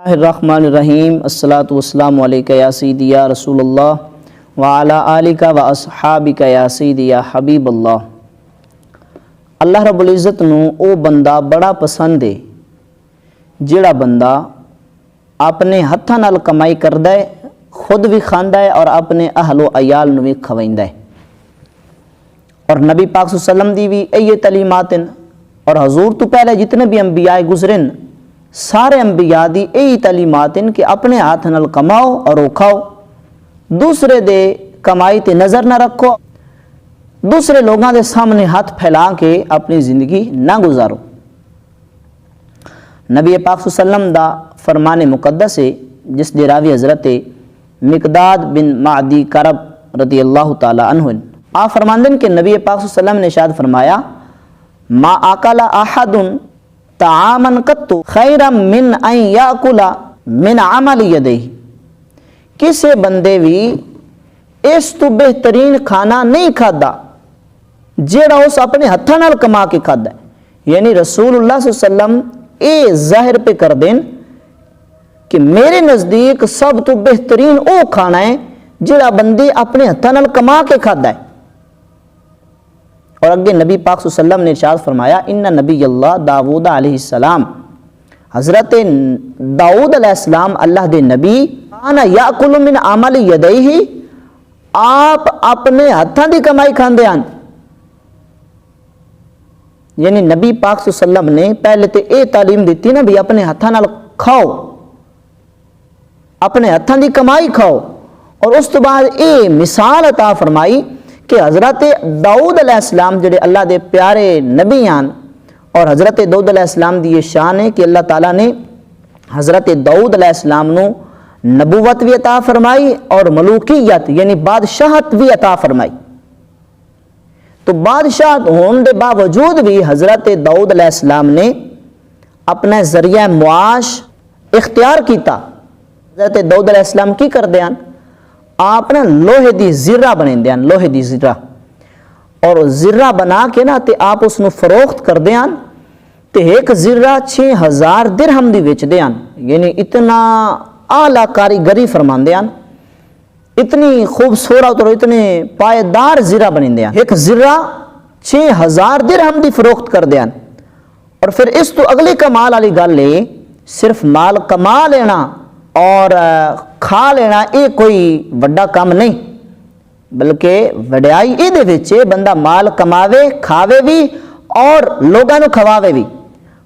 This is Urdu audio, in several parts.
الرحمن الرحیم الصلاۃ والسلام علیکہ یا سیدی یا رسول اللہ وعلی آلکہ و اصحابکہ یا سیدی یا حبیب اللہ۔ اللہ رب العزت نو او بندہ بڑا پسند ہے جڑا بندہ اپنے ہتھاں نال کمائی کردا ہے، خود بھی کھاندا ہے اور اپنے اہل و عیال نو بھی کھوائندا ہے۔ اور نبی پاک صلی اللہ علیہ وسلم دی بھی یہ تعلیمات ہیں، اور حضور تو پہلے جتنے بھی انبیاء گزرن سارے انبیاء دی یہی تعلیمات ہیں کہ اپنے ہاتھ نال کماؤ اور او کھاؤ، دوسرے دے کمائی تے نظر نہ رکھو، دوسرے لوگاں دے سامنے ہاتھ پھیلا کے اپنی زندگی نہ گزارو۔ نبی پاک صلی اللہ علیہ وسلم دا فرمان مقدس ہے جس دے راوی حضرت مقداد بن معدی کرب رضی اللہ تعالی عنہ، آپ فرماندن کہ نبی پاک صلی اللہ علیہ وسلم نے ارشاد فرمایا ما اکل احد طعاما قط خیرا من ان یاکل من عمل یدیہ، کسی بندے بھی اس تو بہترین کھانا نہیں کھادا جیڑا اس اپنے ہتھاں نال کما کے کھادا ہے۔ یعنی رسول اللہ صلی اللہ علیہ وسلم اے ظاہر پہ کر دین کہ میرے نزدیک سب تو بہترین او کھانا ہے جیڑا بندے اپنے ہتھاں نال کما کے کھادا ہے۔ اور اگے نبی پاک صلی اللہ علیہ وسلم نے ارشاد فرمایا ان نبی اللہ داؤد علیہ السلام، حضرت داؤد علیہ السلام اللہ دے نبی، انا یاکل من عمل یدیہ، آپ اپنے ہتھاں دی کمائی کھاندے ہیں۔ یعنی نبی پاک صلی اللہ علیہ وسلم نے پہلے تے اے تعلیم دیتی نا بھی اپنے ہتھاں نال کھاؤ، اپنے ہتھاں دی کمائی کھاؤ، اور اس تو بعد اے مثال عطا فرمائی کہ حضرت داؤد علیہ السلام جڑے اللہ دے پیارے نبی ہیں، اور حضرت داؤد علیہ السلام دی یہ شان ہے کہ اللہ تعالیٰ نے حضرت داؤد علیہ السلام نو نبوت بھی عطا فرمائی اور ملوکیت یعنی بادشاہت بھی عطا فرمائی۔ تو بادشاہت ہونے دے باوجود بھی حضرت داؤد علیہ السلام نے اپنا ذریعہ معاش اختیار کیتا۔ حضرت داؤد علیہ السلام کی کر دیاں؟ آپ نا لوہے دی زرہ بنے دیاں، لوہے دی زرہ، اور زرہ بنا کے نا تے آپ اس نو فروخت کر دیاں تے ایک زرہ 6000 درہم دی وچ دیاں۔ یعنی اتنا اعلیٰ کاریگری فرمان دیاں، اتنی خوبصورت اور اتنے پائیدار زرہ بنے دیاں، ایک زرہ 6000 درہم دی فروخت کر دیاں۔ اور پھر اس تو اگلی کمال والی گل ہے، صرف مال کما لینا اور کھا لینا یہ کوئی بڑا کام نہیں، بلکہ وڈیائی یہ دے وچے بندہ مال کماوے کھاوے بھی اور لوگاں نو کھواوے بھی۔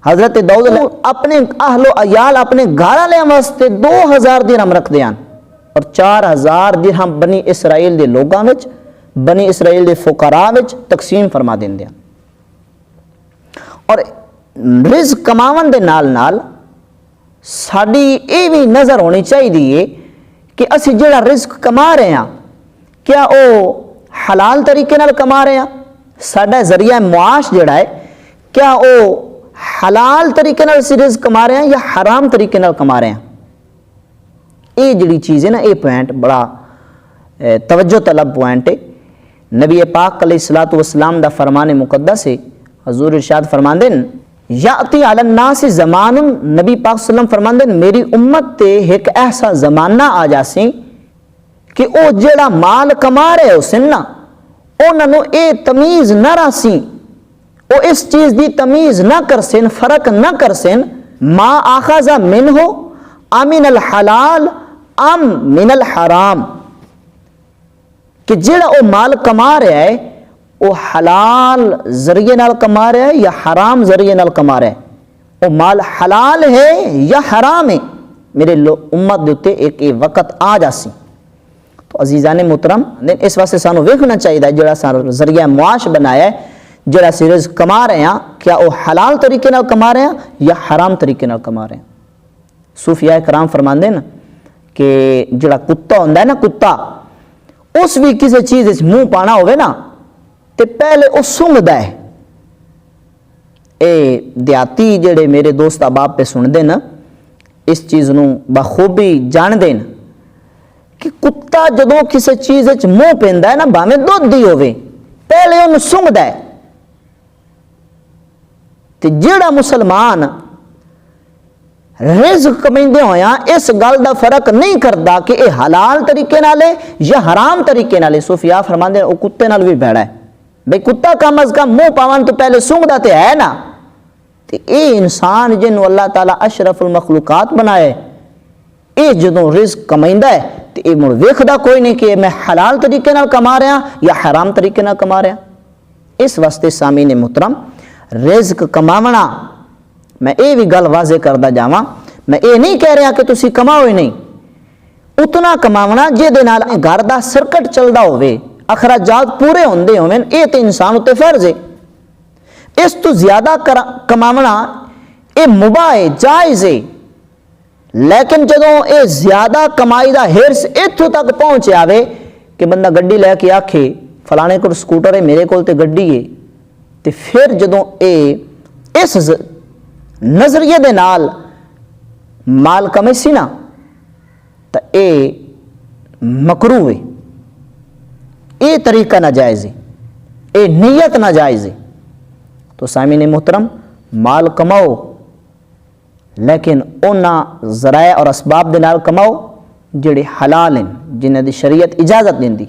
حضرت داؤد اپنے اہل و عیال اپنے گھر والے واسطے 2000 درہم رکھ دیاں، اور 4000 درہم بنی اسرائیل دے لوگاں وچ، بنی اسرائیل دے فقراء وچ تقسیم فرما دین دیاں۔ اور رزق کماون دے نال نال ساڈی یہ بھی نظر ہونی چاہیے کہ اسی جڑا رزق کما رہے ہیں کیا او حلال طریقے نال کما رہے ہیں، ساڈا ذریعہ معاش جڑا ہے کیا او حلال طریقے نال اسی رزق کما رہے ہیں یا حرام طریقے نال کما رہے ہیں۔ یہ جڑی چیز ہے نا، یہ پوائنٹ بڑا توجہ طلب پوائنٹ ہے۔ نبی پاک علیہ الصلوۃ والسلام دا فرمان مقدس ہے، حضور ارشاد فرماندے یاتی علی الناس زمان، نبی پاک صلی اللہ علیہ وسلم فرماندے میری امت تے ایک ایسا زمانہ آ جاسی کہ او جڑا مال کما رہے ہو سن نا انہاں نو اے تمیز نہ راسی، او اس چیز دی تمیز نہ کر سن، فرق نہ کر سن ما اخذ منہ امن الحلال ام من الحرام، کہ جڑا او مال کما رہا ہے وہ حلال ذریعے نال کما رہا ہے یا حرام ذریعے نال کما رہا ہے، وہ مال حلال ہے یا حرام ہے۔ میرے امت دیتے ایک وقت آ جاسی۔ تو عزیزان محترم اس واسطے سانو ویکھنا چاہیے جڑا سانو ذریعہ معاش بنایا ہے، جڑا سی رزق کما رہے ہیں کیا وہ حلال طریقے نال کما رہے ہیں یا حرام طریقے نال کما رہے ہیں۔ صوفیاء کرام فرماندے نا کہ جڑا کتا ہوندا ہے نا، کتا اس بھی کسی چیز وچ منہ پانا ہوئے نا تے پہلے وہ سنگدا ہے۔ اے دیاتی جڑے میرے دوست احباب پہ سن دے نا اس چیز نو بخوبی جان دین کہ کتا جدوں کسی چیز وچ منہ پیندا ہے نا، بھاویں دودھ دی ہوے، پہلے انہوں سنگدا ہے۔ تے جڑا مسلمان رزق کمیندے ہویا اس گل دا فرق نہیں کردا کہ اے حلال طریقے نال ہے یا حرام طریقے نال ہے۔ صوفیاء فرماندے او کتے نال بھی بھڑا ہے، بھئی کتا کم از کم منہ پاون تو پہلے سونگدا تے ہے نا۔ تے اے انسان جنوں اللہ تعالیٰ اشرف المخلوقات بنائے، اے جدوں رزق کمائندا ہے تے اے مڑ ویکھدا کوئی نہیں کہ میں حلال طریقے نال کما رہا یا حرام طریقے نال کما رہا۔ اس واسطے سامعین محترم رزق کماونا، میں اے بھی گل واضح کردا جاواں، میں اے نہیں کہہ رہا کہ تسی کماؤ ہی نہیں، اتنا کماونا جے دے نال گھر دا سرکٹ چلدا ہوئے، اخراجات پورے ہوندے ہوئے، اے تے انسان اتے فرض ہے۔ اس تو زیادہ کماونا اے مباح ہے، جائز ہے، لیکن جدوں اے زیادہ کمائی دا ہرس اتھوں تک پہنچ آوے کہ بندہ گڈی لے کے آکھے فلانے کو سکوٹر ہے میرے کول تے گڈی ہے، تے پھر جدوں اے اس نظریے دے نال مال کمے سی نا تا اے مکروہ ہے، اے طریقہ ناجائز ہے، اے نیت ناجائز ہے۔ تو سامعین محترم مال کماؤ لیکن اونا ذرائع اور اسباب دے نال کماؤ جڑے حلال ہیں، جنہاں دی شریعت اجازت دیندی۔